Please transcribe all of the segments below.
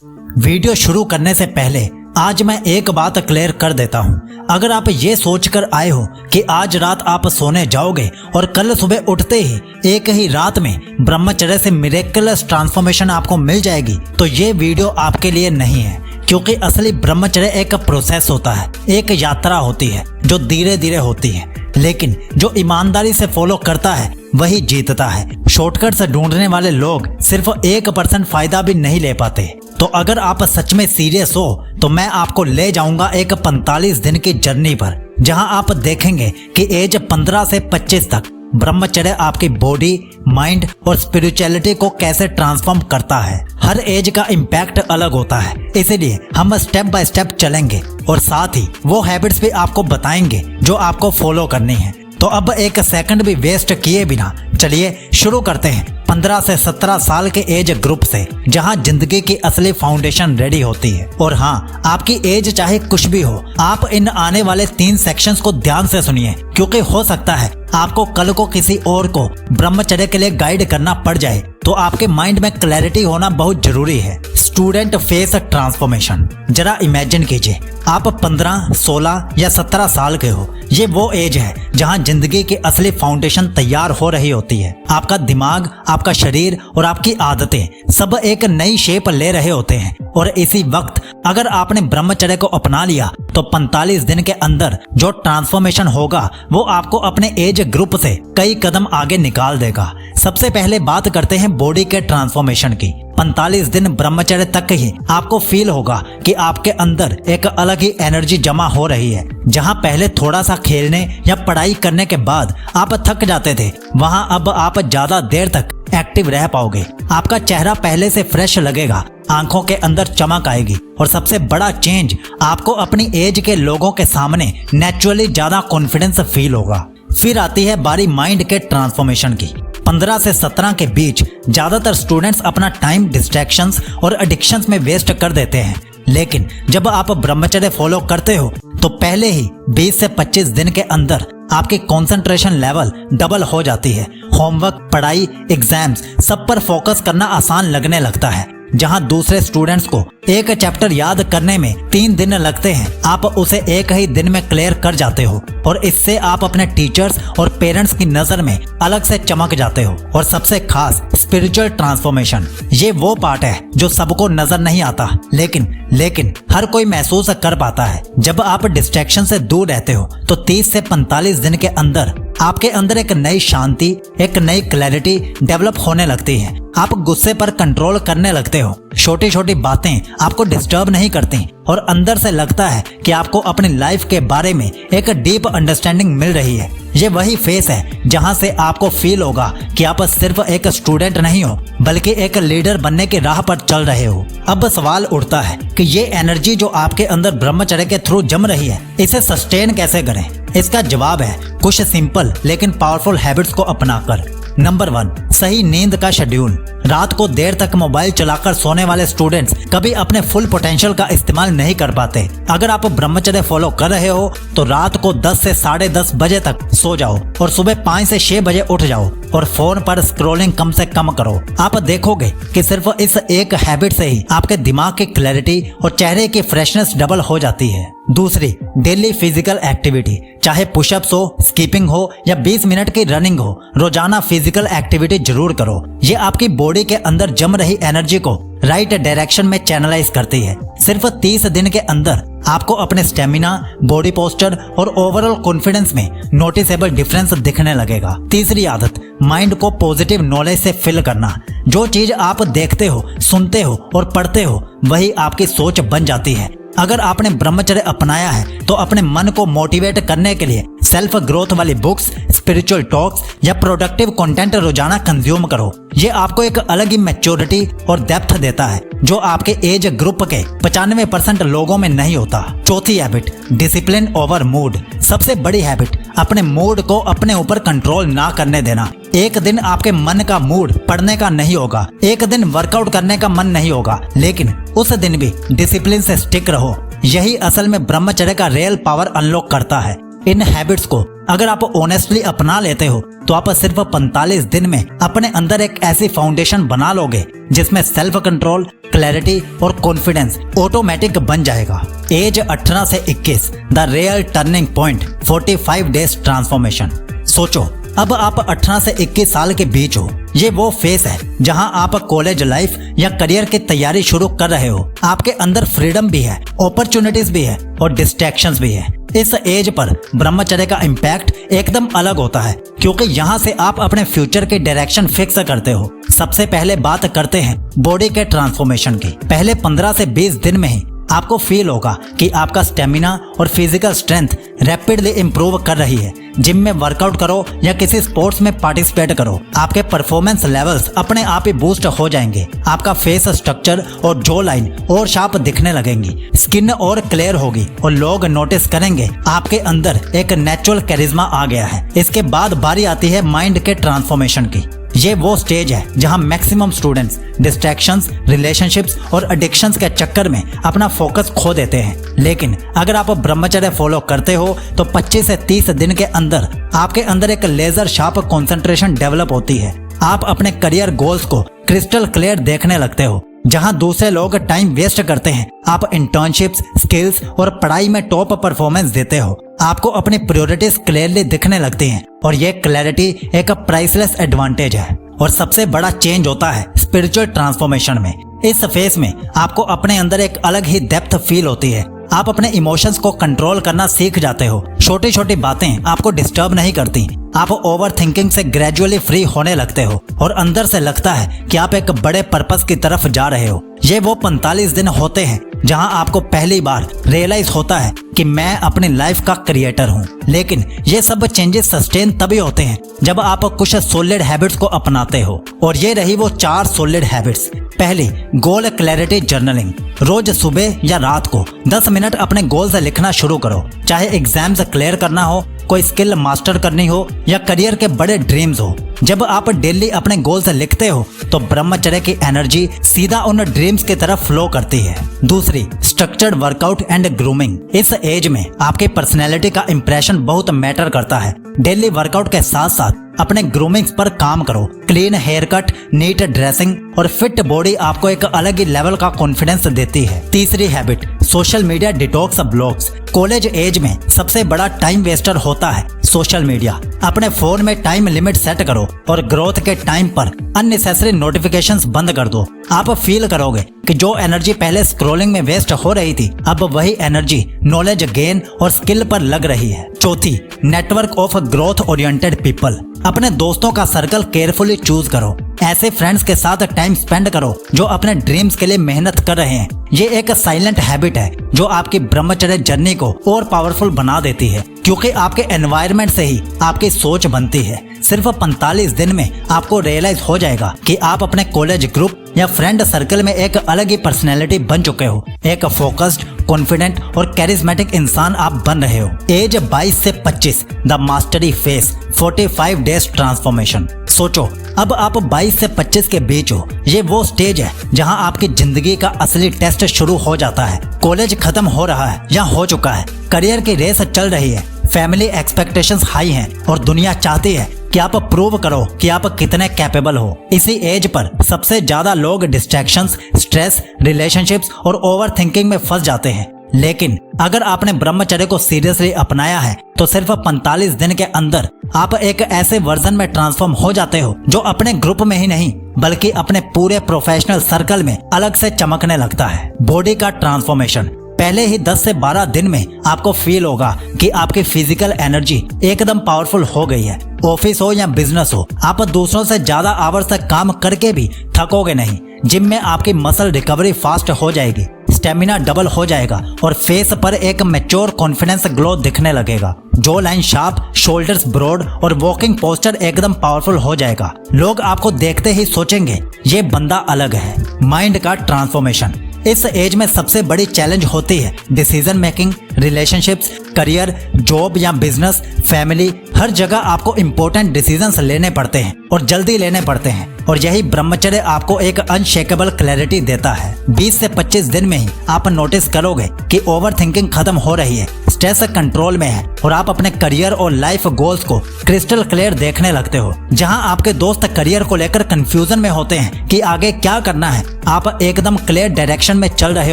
Video शुरू करने से पहले आज मैं एक बात क्लियर कर देता हूँ। अगर आप ये सोचकर आए हो कि आज रात आप सोने जाओगे और कल सुबह उठते ही एक ही रात में ब्रह्मचर्य से मिरेकलस ट्रांसफॉर्मेशन आपको मिल जाएगी, तो ये वीडियो आपके लिए नहीं है। क्योंकि असली ब्रह्मचर्य एक प्रोसेस होता है, एक यात्रा होती है जो धीरे धीरे होती है, लेकिन जो ईमानदारी से फॉलो करता है वही जीतता है। शॉर्टकट से ढूंढने वाले लोग सिर्फ 1% फायदा भी नहीं ले पाते। तो अगर आप सच में सीरियस हो तो मैं आपको ले जाऊंगा एक 45 दिन की जर्नी पर, जहां आप देखेंगे कि एज 15 से 25 तक ब्रह्मचर्य आपकी बॉडी, माइंड और स्पिरिचुअलिटी को कैसे ट्रांसफॉर्म करता है। हर एज का इम्पैक्ट अलग होता है, इसीलिए हम स्टेप बाय स्टेप चलेंगे और साथ ही वो हैबिट्स भी आपको बताएंगे जो आपको फॉलो करनी है। तो अब एक सेकंड भी वेस्ट किए बिना चलिए शुरू करते हैं 15 से 17 साल के एज ग्रुप से, जहां जिंदगी की असली फाउंडेशन रेडी होती है। और हाँ, आपकी एज चाहे कुछ भी हो, आप इन आने वाले 3 सेक्शंस को ध्यान से सुनिए, क्योंकि हो सकता है आपको कल को किसी और को ब्रह्मचर्य के लिए गाइड करना पड़ जाए। तो आपके माइंड में क्लैरिटी होना बहुत जरूरी है। Student face transformation. जरा इमेजिन कीजिए, आप 15, 16 या 17 साल के हो। ये वो एज है जहां जिंदगी की असली फाउंडेशन तैयार हो रही होती है। आपका दिमाग, आपका शरीर और आपकी आदतें सब एक नई शेप ले रहे होते हैं। और इसी वक्त अगर आपने ब्रह्मचर्य को अपना लिया तो 45 दिन के अंदर जो ट्रांसफॉर्मेशन होगा वो आपको अपने एज ग्रुप से कई कदम आगे निकाल देगा। सबसे पहले बात करते हैं बॉडी के ट्रांसफॉर्मेशन की। 45 दिन ब्रह्मचर्य तक ही आपको फील होगा कि आपके अंदर एक अलग ही एनर्जी जमा हो रही है। जहां पहले थोड़ा सा खेलने या पढ़ाई करने के बाद आप थक जाते थे, वहां अब आप ज्यादा देर तक एक्टिव रह पाओगे। आपका चेहरा पहले से फ्रेश लगेगा, आंखों के अंदर चमक आएगी और सबसे बड़ा चेंज, आपको अपनी एज के लोगों के सामने नेचुरली ज्यादा कॉन्फिडेंस फील होगा। फिर आती है बारी माइंड के ट्रांसफॉर्मेशन की। 15 से 17 के बीच ज्यादातर स्टूडेंट्स अपना टाइम डिस्ट्रैक्शंस और एडिक्शंस में वेस्ट कर देते हैं, लेकिन जब आप ब्रह्मचर्य फॉलो करते हो तो पहले ही 20 से 25 दिन के अंदर आपकी कंसंट्रेशन लेवल डबल हो जाती है। होमवर्क, पढ़ाई, एग्जाम्स सब पर फोकस करना आसान लगने लगता है। जहां दूसरे स्टूडेंट्स को एक चैप्टर याद करने में 3 दिन लगते हैं, आप उसे एक ही दिन में क्लियर कर जाते हो। और इससे आप अपने टीचर्स और पेरेंट्स की नजर में अलग से चमक जाते हो। और सबसे खास स्पिरिचुअल ट्रांसफॉर्मेशन, ये वो पार्ट है जो सबको नजर नहीं आता, लेकिन हर कोई महसूस कर पाता है। जब आप डिस्ट्रैक्शन से दूर रहते हो तो 30 से 45 दिन के अंदर आपके अंदर एक नई शांति, एक नई क्लैरिटी डेवलप होने लगती है। आप गुस्से पर कंट्रोल करने लगते हो, छोटी छोटी बातें आपको डिस्टर्ब नहीं करती और अंदर से लगता है कि आपको अपनी लाइफ के बारे में एक डीप अंडरस्टैंडिंग मिल रही है। ये वही फेस है जहां से आपको फील होगा कि आप सिर्फ एक स्टूडेंट नहीं हो, बल्कि एक लीडर बनने की राह पर चल रहे हो। अब सवाल उठता है कि ये एनर्जी जो आपके अंदर ब्रह्मचर्य के थ्रू जम रही है, इसे सस्टेन कैसे करें। इसका जवाब है कुछ सिंपल लेकिन पावरफुल हैबिट्स को अपनाकर। नंबर 1, सही नींद का शेड्यूल। रात को देर तक मोबाइल चलाकर सोने वाले स्टूडेंट्स कभी अपने फुल पोटेंशियल का इस्तेमाल नहीं कर पाते। अगर आप ब्रह्मचर्य फॉलो कर रहे हो तो रात को 10 से 10:30 बजे तक सो जाओ और सुबह 5 से 6 बजे उठ जाओ और फोन पर स्क्रॉलिंग कम से कम करो। आप देखोगे कि सिर्फ इस एक हैबिट से ही आपके दिमाग की क्लैरिटी और चेहरे की फ्रेशनेस डबल हो जाती है। दूसरी, डेली फिजिकल एक्टिविटी। चाहे पुशअप्स हो, स्कीपिंग हो या 20 मिनट की रनिंग हो, रोजाना फिजिकल एक्टिविटी जरूर करो। ये आपकी बॉडी के अंदर जम रही एनर्जी को राइट डायरेक्शन में चैनलाइज करती है। सिर्फ 30 दिन के अंदर आपको अपने स्टेमिना, बॉडी पोस्चर और ओवरऑल कॉन्फिडेंस में नोटिसेबल डिफरेंस दिखने लगेगा। तीसरी आदत, माइंड को पॉजिटिव नॉलेज से फिल करना। जो चीज आप देखते हो, सुनते हो और पढ़ते हो, वही आपकी सोच बन जाती है। अगर आपने ब्रह्मचर्य अपनाया है तो अपने मन को मोटिवेट करने के लिए सेल्फ ग्रोथ वाली बुक्स, स्पिरिचुअल टॉक्स या प्रोडक्टिव कंटेंट रोजाना कंज्यूम करो। ये आपको एक अलग ही मैच्योरिटी और डेप्थ देता है जो आपके एज ग्रुप के 95% लोगों में नहीं होता। चौथी हैबिट, डिसिप्लिन ओवर मूड। सबसे बड़ी हैबिट, अपने मूड को अपने ऊपर कंट्रोल ना करने देना। एक दिन आपके मन का मूड पढ़ने का नहीं होगा, एक दिन वर्कआउट करने का मन नहीं होगा, लेकिन उस दिन भी डिसिप्लिन से स्टिक रहो। यही असल में ब्रह्मचर्य का रियल पावर अनलॉक करता है। इन हैबिट्स को अगर आप ऑनेस्टली अपना लेते हो तो आप सिर्फ 45 दिन में अपने अंदर एक ऐसी फाउंडेशन बना लोगे जिसमें सेल्फ कंट्रोल, क्लैरिटी और कॉन्फिडेंस ऑटोमेटिक बन जाएगा। एज 18 से 21, the real turning point, 45 days transformation. सोचो, अब आप 18 से 21 साल के बीच हो। ये वो फेस है जहां आप कॉलेज लाइफ या करियर की तैयारी शुरू कर रहे हो। आपके अंदर फ्रीडम भी है, अपॉर्चुनिटीज भी है और डिस्ट्रैक्शंस भी है। इस एज पर ब्रह्मचर्य का इम्पैक्ट एकदम अलग होता है, क्योंकि यहाँ से आप अपने फ्यूचर की डायरेक्शन फिक्स करते हो। सबसे पहले बात करते हैं बॉडी के ट्रांसफॉर्मेशन की। पहले 15 से 20 दिन में ही आपको फील होगा कि आपका स्टेमिना और फिजिकल स्ट्रेंथ रैपिडली इंप्रूव कर रही है। जिम में वर्कआउट करो या किसी स्पोर्ट्स में पार्टिसिपेट करो, आपके परफॉर्मेंस लेवल्स अपने आप ही बूस्ट हो जाएंगे। आपका फेस स्ट्रक्चर और जॉ लाइन और शार्प दिखने लगेंगी, स्किन और क्लियर होगी और लोग नोटिस करेंगे आपके अंदर एक नेचुरल कैरिज्मा आ गया है। इसके बाद बारी आती है माइंड के ट्रांसफॉर्मेशन की। ये वो स्टेज है जहां मैक्सिमम स्टूडेंट्स डिस्ट्रैक्शंस, रिलेशनशिप्स और एडिक्शंस के चक्कर में अपना फोकस खो देते हैं। लेकिन अगर आप ब्रह्मचर्य फॉलो करते हो तो 25 से 30 दिन के अंदर आपके अंदर एक लेजर शार्प कंसंट्रेशन डेवलप होती है। आप अपने करियर गोल्स को क्रिस्टल क्लियर देखने लगते हो। जहां दूसरे लोग टाइम वेस्ट करते हैं, आप इंटर्नशिप्स, स्किल्स और पढ़ाई में टॉप परफॉर्मेंस देते हो। आपको अपनी प्रायोरिटीज क्लियरली दिखने लगती हैं और ये क्लैरिटी एक प्राइसलेस एडवांटेज है। और सबसे बड़ा चेंज होता है स्पिरिचुअल ट्रांसफॉर्मेशन में। इस फेज में आपको अपने अंदर एक अलग ही डेप्थ फील होती है। आप अपने इमोशंस को कंट्रोल करना सीख जाते हो। छोटी छोटी बातें आपको डिस्टर्ब नहीं करती। आप ओवर थिंकिंग से ग्रेजुअली फ्री होने लगते हो और अंदर से लगता है कि आप एक बड़े पर्पस की तरफ जा रहे हो। ये वो 45 दिन होते हैं जहां आपको पहली बार रियलाइज होता है कि मैं अपनी लाइफ का क्रिएटर हूं। लेकिन ये सब चेंजेस सस्टेन तभी होते हैं जब आप कुछ सॉलिड हैबिट्स को अपनाते हो। और ये रही वो 4 सॉलिड हैबिट्स। पहली, गोल क्लैरिटी जर्नलिंग। रोज सुबह या रात को 10 मिनट अपने गोल से लिखना शुरू करो। चाहे एग्जाम्स क्लियर करना हो, कोई स्किल मास्टर करनी हो या करियर के बड़े ड्रीम्स हो। जब आप डेली अपने गोल से लिखते हो तो ब्रह्मचर्य की एनर्जी सीधा उन ड्रीम्स की तरफ फ्लो करती है। दूसरी, स्ट्रक्चर्ड वर्कआउट एंड ग्रूमिंग। इस एज में आपकी पर्सनैलिटी का इंप्रेशन बहुत मैटर करता है। डेली वर्कआउट के साथ साथ अपने ग्रूमिंग्स पर काम करो। Clean haircut, neat dressing और फिट बॉडी आपको एक अलग ही लेवल का कॉन्फिडेंस देती है। तीसरी habit, social media detox blocks. College age में सबसे बड़ा टाइम वेस्टर होता है सोशल मीडिया। अपने फोन में टाइम लिमिट सेट करो और ग्रोथ के टाइम पर अननेसेसरी नोटिफिकेशंस बंद कर दो। आप फील करोगे कि जो एनर्जी पहले स्क्रॉलिंग में वेस्ट हो रही थी, अब वही एनर्जी नॉलेज गेन और स्किल पर लग रही है। चौथी, network of growth oriented people. अपने दोस्तों का सर्कल केयरफुली चूज करो। ऐसे फ्रेंड्स के साथ टाइम स्पेंड करो जो अपने ड्रीम्स के लिए मेहनत कर रहे हैं। ये एक साइलेंट हैबिट है जो आपकी ब्रह्मचर्य जर्नी को और पावरफुल बना देती है, क्योंकि आपके एनवायरनमेंट से ही आपकी सोच बनती है। सिर्फ 45 दिन में आपको रियलाइज हो जाएगा कि आप अपने कॉलेज ग्रुप या फ्रेंड सर्कल में एक अलग ही पर्सनैलिटी बन चुके हो। एक फोकस्ड, कॉन्फिडेंट और कैरिस्मेटिक इंसान आप बन रहे हो। एज 22 से 25, the mastery face, 45 days transformation. सोचो, अब आप 22 से 25 के बीच हो। ये वो स्टेज है जहां आपकी जिंदगी का असली टेस्ट शुरू हो जाता है। कॉलेज खत्म हो रहा है या हो चुका है, करियर की रेस चल रही है, फैमिली एक्सपेक्टेशंस हाई हैं और दुनिया चाहती है कि आप प्रूव करो कि आप कितने कैपेबल हो। इसी एज पर सबसे ज्यादा लोग डिस्ट्रैक्शंस, स्ट्रेस, रिलेशनशिप्स और ओवर थिंकिंग में फंस जाते हैं। लेकिन अगर आपने ब्रह्मचर्य को सीरियसली अपनाया है तो सिर्फ 45 दिन के अंदर आप एक ऐसे वर्जन में ट्रांसफॉर्म हो जाते हो जो अपने ग्रुप में ही नहीं बल्कि अपने पूरे प्रोफेशनल सर्कल में अलग से चमकने लगता है। बॉडी का ट्रांसफॉर्मेशन। पहले ही 10 से 12 दिन में आपको फील होगा कि आपकी फिजिकल एनर्जी एकदम पावरफुल हो गई है। ऑफिस हो या बिजनेस हो, आप दूसरों से ज्यादा आवर्स तक काम करके भी थकोगे नहीं। जिम में आपकी मसल रिकवरी फास्ट हो जाएगी, स्टेमिना डबल हो जाएगा और फेस पर एक मैच्योर कॉन्फिडेंस ग्लो दिखने लगेगा। Jawline sharp, shoulders broad और वॉकिंग पोस्चर एकदम पावरफुल हो जाएगा। लोग आपको देखते ही सोचेंगे ये बंदा अलग है। माइंड का ट्रांसफॉर्मेशन। इस एज में सबसे बड़ी चैलेंज होती है decision making, relationships, career, job या बिजनेस, फैमिली। हर जगह आपको इंपॉर्टेंट डिसीजंस लेने पड़ते हैं और जल्दी लेने पड़ते हैं और यही ब्रह्मचर्य आपको एक अनशेकेबल क्लैरिटी देता है। 20 से 25 दिन में ही आप नोटिस करोगे कि ओवर थिंकिंग खत्म हो रही है, स्ट्रेस कंट्रोल में है और आप अपने करियर और लाइफ गोल्स को क्रिस्टल क्लियर देखने लगते हो। जहां आपके दोस्त करियर को लेकर कंफ्यूजन में होते हैं कि आगे क्या करना है, आप एकदम क्लियर डायरेक्शन में चल रहे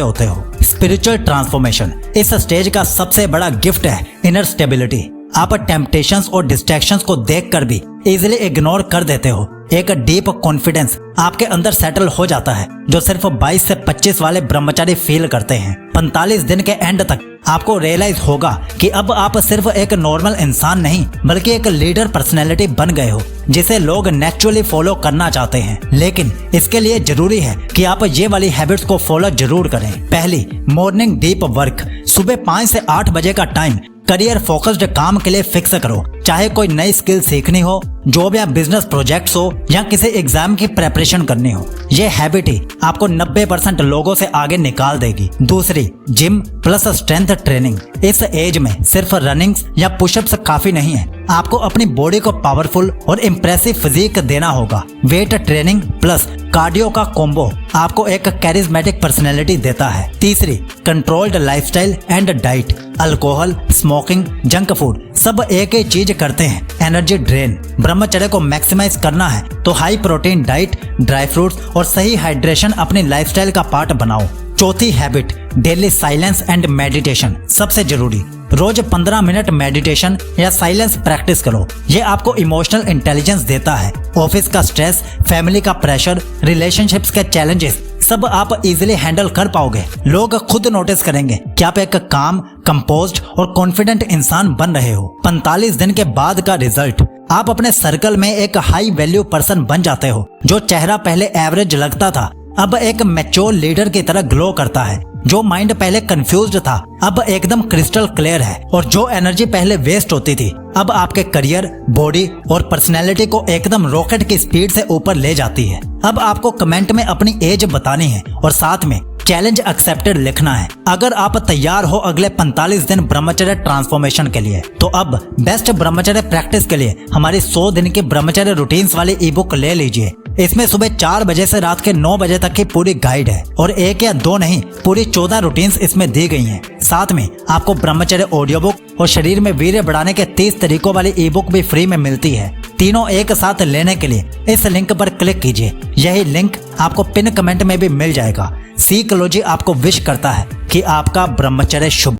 होते हो। स्पिरिचुअल ट्रांसफॉर्मेशन, इस स्टेज का सबसे बड़ा गिफ्ट है इनर स्टेबिलिटी। आप टेम्पटेशंस और डिस्ट्रैक्शंस को देखकर भी इजीली इग्नोर कर देते हो। एक डीप कॉन्फिडेंस आपके अंदर सेटल हो जाता है जो सिर्फ 22 से 25 वाले ब्रह्मचारी फील करते हैं। 45 दिन के एंड तक आपको रियलाइज होगा कि अब आप सिर्फ एक नॉर्मल इंसान नहीं बल्कि एक लीडर पर्सनैलिटी बन गए हो जिसे लोग नेचुरली फॉलो करना चाहते हैं। लेकिन इसके लिए जरूरी है कि आप ये वाली हैबिट्स को फॉलो जरूर करें। पहली, मॉर्निंग डीप वर्क। सुबह 5 से 8 बजे का टाइम करियर फोकस्ड काम के लिए फिक्स करो। चाहे कोई नई स्किल सीखनी हो, जॉब या बिजनेस प्रोजेक्ट्स हो या किसी एग्जाम की प्रेपरेशन करनी हो, ये हैबिट ही आपको 90% लोगों से आगे निकाल देगी। दूसरी, जिम प्लस स्ट्रेंथ ट्रेनिंग। इस एज में सिर्फ रनिंग या पुशअप्स काफी नहीं है, आपको अपनी बॉडी को पावरफुल और इम्प्रेसिव फिजिक देना होगा। वेट ट्रेनिंग प्लस कार्डियो का कॉम्बो आपको एक कैरिज्मेटिक पर्सनैलिटी देता है। तीसरी, controlled lifestyle and diet. Alcohol, smoking, junk food सब एक ही चीज करते हैं, एनर्जी ड्रेन। ब्रह्मचर्य को मैक्सिमाइज करना है तो high protein diet, dry fruits और सही हाइड्रेशन अपनी लाइफस्टाइल का पार्ट बनाओ। चौथी habit, daily silence and meditation. सबसे जरूरी, रोज 15 मिनट मेडिटेशन या साइलेंस प्रैक्टिस करो। ये आपको इमोशनल इंटेलिजेंस देता है। ऑफिस का स्ट्रेस, फैमिली का प्रेशर, रिलेशनशिप्स के चैलेंजेस सब आप इजीली हैंडल कर पाओगे। लोग खुद नोटिस करेंगे कि आप एक काम, कंपोज्ड और कॉन्फिडेंट इंसान बन रहे हो। 45 दिन के बाद का रिजल्ट, आप अपने सर्कल में एक हाई वैल्यू पर्सन बन जाते हो। जो चेहरा पहले एवरेज लगता था अब एक मैच्योर लीडर की तरह ग्लो करता है। जो माइंड पहले कंफ्यूज्ड था अब एकदम क्रिस्टल क्लियर है। और जो एनर्जी पहले वेस्ट होती थी अब आपके करियर, बॉडी और पर्सनैलिटी को एकदम रॉकेट की स्पीड से ऊपर ले जाती है। अब आपको कमेंट में अपनी एज बतानी है और साथ में चैलेंज एक्सेप्टेड लिखना है। अगर आप तैयार हो अगले 45 दिन ब्रह्मचर्य ट्रांसफॉर्मेशन के लिए, तो अब बेस्ट ब्रह्मचर्य प्रैक्टिस के लिए हमारी 100 दिन की ब्रह्मचर्य रूटीन्स वाली ई बुक ले लीजिए। इसमें सुबह 4 बजे से रात के 9 बजे तक की पूरी गाइड है और 1 या 2 नहीं, पूरी 14 रूटीन्स इसमें दी गई हैं। साथ में आपको ब्रह्मचर्य ऑडियो बुक और शरीर में वीर्य बढ़ाने के 30 तरीकों वाली ई बुक भी फ्री में मिलती है। तीनों एक साथ लेने के लिए इस लिंक पर क्लिक कीजिए। यही लिंक आपको पिन कमेंट में भी मिल जाएगा। सीकोलॉजी आपको विश करता है कि आपका ब्रह्मचर्य शुभ